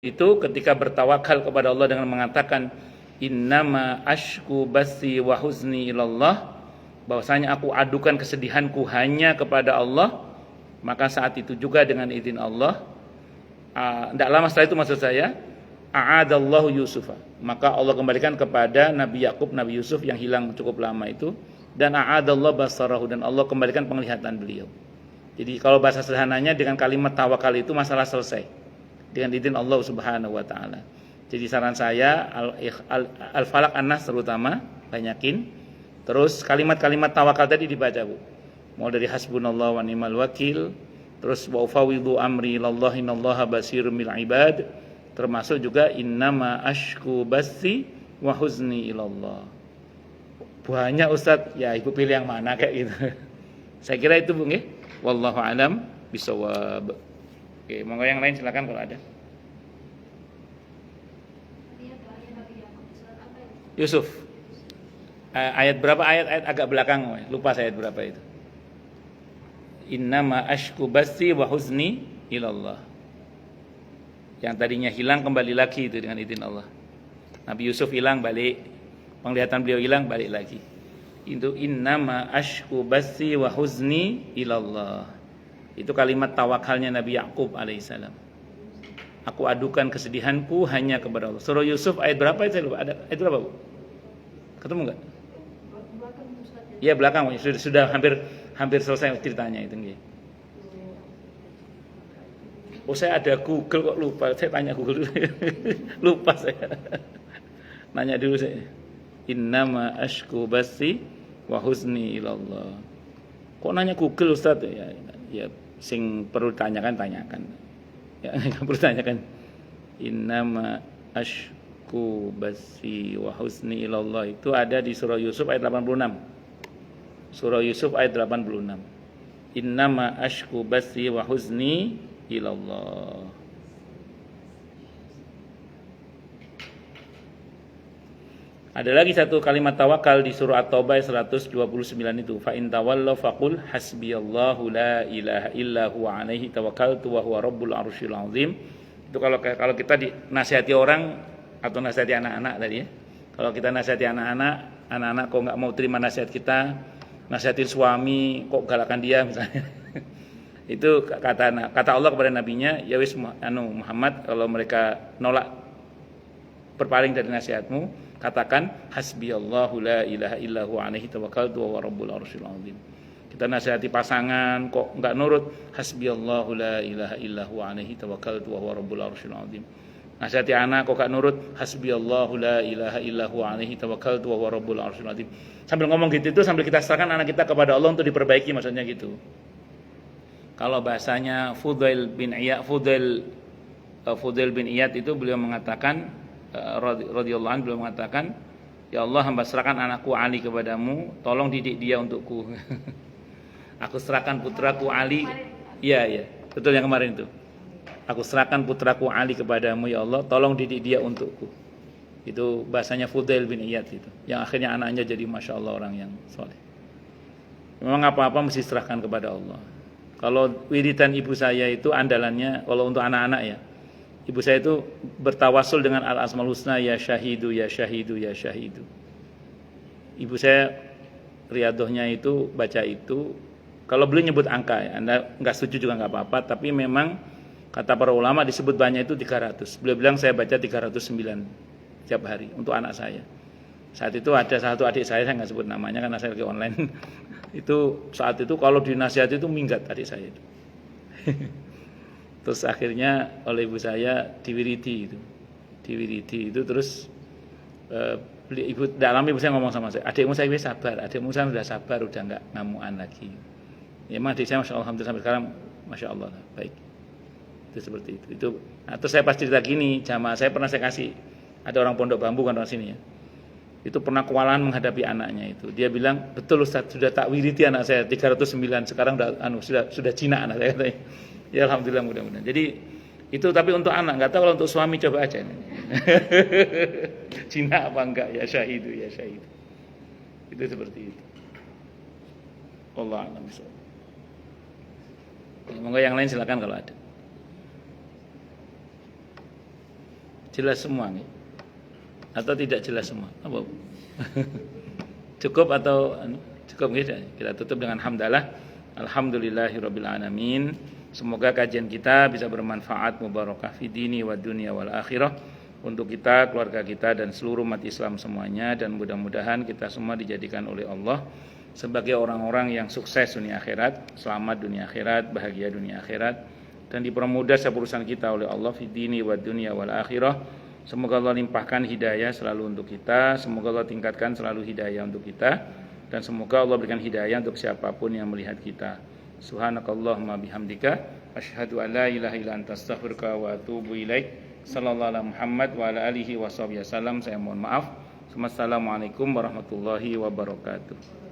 itu ketika bertawakal kepada Allah dengan mengatakan innama ashku basi wa huzni ilallah, bahwasanya aku adukan kesedihanku hanya kepada Allah, maka saat itu juga dengan izin Allah, tidak lama setelah itu maksud saya, a'adallahu Yusufa, maka Allah kembalikan kepada Nabi Yakub, Nabi Yusuf yang hilang cukup lama itu, dan a'adallahu basarahu, dan Allah kembalikan penglihatan beliau. Jadi kalau bahasa sederhananya dengan kalimat tawakal itu masalah selesai dengan izin Allah Subhanahu wa taala. Jadi saran saya Al-Falaq An-Nas terutama banyakin. Terus kalimat-kalimat tawakal tadi dibaca, Bu. Mulai dari hasbunallah wa ni'mal wakil, terus wa ufawwidu amri ilallahi innallaha basirun bil ibad, termasuk juga innama ashku basi wa huzni ilallah. Banyak Ustaz, ya Ibu pilih yang mana kayak gitu. Saya kira itu, Bu, nggih. Wallahu alam bisawab. Oke, monggo yang lain silakan kalau ada. Yusuf. Ayat berapa? Ayat agak belakang, lupa saya ayat berapa itu. Innama ashku basi wa huzni ilallah. Yang tadinya hilang kembali lagi itu dengan izin Allah. Nabi Yusuf hilang balik, penglihatan beliau hilang balik lagi. Itu innama ashku basi wa huzni ilallah. Itu kalimat tawakalnya Nabi Yakub alaihissalam. Aku adukan kesedihanku hanya kepada Allah. Surah Yusuf ayat berapa itu? Saya lupa. Ada ayat berapa, Bu? Ketemu enggak? Iya, belakang. Sudah hampir selesai ceritanya itu nggih. Oh, saya ada Google kok lupa. Saya tanya Google dulu. Lupa saya. Nanya dulu saya. Innama ashku basi wa huzni ilallah. Kok nanya Google, Ustaz? Ya sing perlu tanyakan. Ya, enggak perlu tanyakan. Innama ashku basi wa huzni ilallah itu ada di surah Yusuf ayat 86. Surah Yusuf ayat 86. Innama ashku basi wa huzni ilallah. Ada lagi satu kalimat tawakal di surah At-Taubah 129 itu. Fa in tawallaw faqul hasbiyallahu la ilaha illa huwa alaihi tawakkaltu wa huwa rabbul arsyil azim. Itu kalau kita dinasihati orang atau nasihati anak-anak tadi ya. Kalau kita nasihati anak-anak kok enggak mau terima nasihat kita, nasihatin suami kok galakan dia misalnya. Itu kata Allah kepada nabinya, ya wis Muhammad, kalau mereka nolak berpaling dari nasihatmu, katakan hasbiyallahu la ilaha illa huwa alaihi tawakkaltu wa huwa rabbul arsyil azim. Kita nasihati pasangan kok enggak nurut, hasbiyallahu la ilaha illa huwa alaihi tawakkaltu wa huwa rabbul arsyil azim. Nasihati anak kok enggak nurut, hasbiyallahu la ilaha illa huwa alaihi tawakkaltu wa huwa rabbul arsyil azim. Sambil ngomong gitu itu sambil kita serahkan anak kita kepada Allah untuk diperbaiki, maksudnya gitu. Kalau bahasanya Fudail bin Iyad itu beliau mengatakan radhiyallahu anhu, beliau mengatakan, ya Allah, hamba serahkan anakku Ali kepadamu, tolong didik dia untukku. Aku serahkan putraku Ali. Iya, betul yang kemarin itu. Aku serahkan putraku Ali kepadamu ya Allah, tolong didik dia untukku. Itu bahasanya Fudail bin Iyad itu. Yang akhirnya anaknya jadi masya Allah orang yang soleh. Memang apa-apa mesti serahkan kepada Allah. Kalau wiridan ibu saya itu andalannya, kalau untuk anak-anak ya, ibu saya itu bertawasul dengan Al-Asmaul Husna, ya syahidu, ya syahidu, ya syahidu. Ibu saya riadohnya itu baca itu. Kalau beliau nyebut angka, ya, Anda nggak setuju juga nggak apa-apa, tapi memang kata para ulama disebut banyak itu 300. Beliau bilang saya baca 309 tiap hari untuk anak saya. Saat itu ada satu adik saya nggak sebut namanya karena saya lagi online. Itu saat itu kalau dinasihati itu minggat adik saya itu. Terus akhirnya oleh ibu saya diwiridi itu terus ibu dalam ibu saya ngomong sama saya, adikmu saya sabar, adikmu saya sudah sabar, udah nggak ngamuan lagi. Ya memang adik saya masya Allah, alhamdulillah sampai sekarang masya Allah baik. Itu seperti itu. Nah, terus saya pas cerita gini, jamaah saya pernah saya kasih, ada orang Pondok Bambu kan orang sini ya. Itu pernah kewalahan menghadapi anaknya itu. Dia bilang, betul Ustaz, sudah tak wiriti anak saya 309, sekarang sudah Cina anak saya katanya. Ya alhamdulillah, mudah-mudahan. Jadi itu tapi untuk anak, enggak tahu kalau untuk suami coba aja. Cina apa enggak? Ya syahidu, ya syahidu. Itu seperti itu. Allah a'lam bishawab. Monggo yang lain silakan kalau ada. Jelas semua nih. Atau tidak jelas semua? Apa? Cukup atau cukup gitu? Kita tutup dengan hamdalah. Alhamdulillahirabbil alamin. Semoga kajian kita bisa bermanfaat, mubarakah fi dini wa dunya wal akhirah untuk kita, keluarga kita dan seluruh umat Islam semuanya, dan mudah-mudahan kita semua dijadikan oleh Allah sebagai orang-orang yang sukses dunia akhirat, selamat dunia akhirat, bahagia dunia akhirat, dan dipermudah setiap urusan kita oleh Allah fi dini wa dunya wal akhirah. Semoga Allah limpahkan hidayah selalu untuk kita, semoga Allah tingkatkan selalu hidayah untuk kita, dan semoga Allah berikan hidayah untuk siapapun yang melihat kita. Subhanakallahumma bihamdika asyhadu an la ilaha illa anta astaghfiruka wa atubu ilaik. Sallallahu alaihi Muhammad wa ala alihi wa sahbihi wasallam. Saya mohon maaf. Wassalamualaikum warahmatullahi wabarakatuh.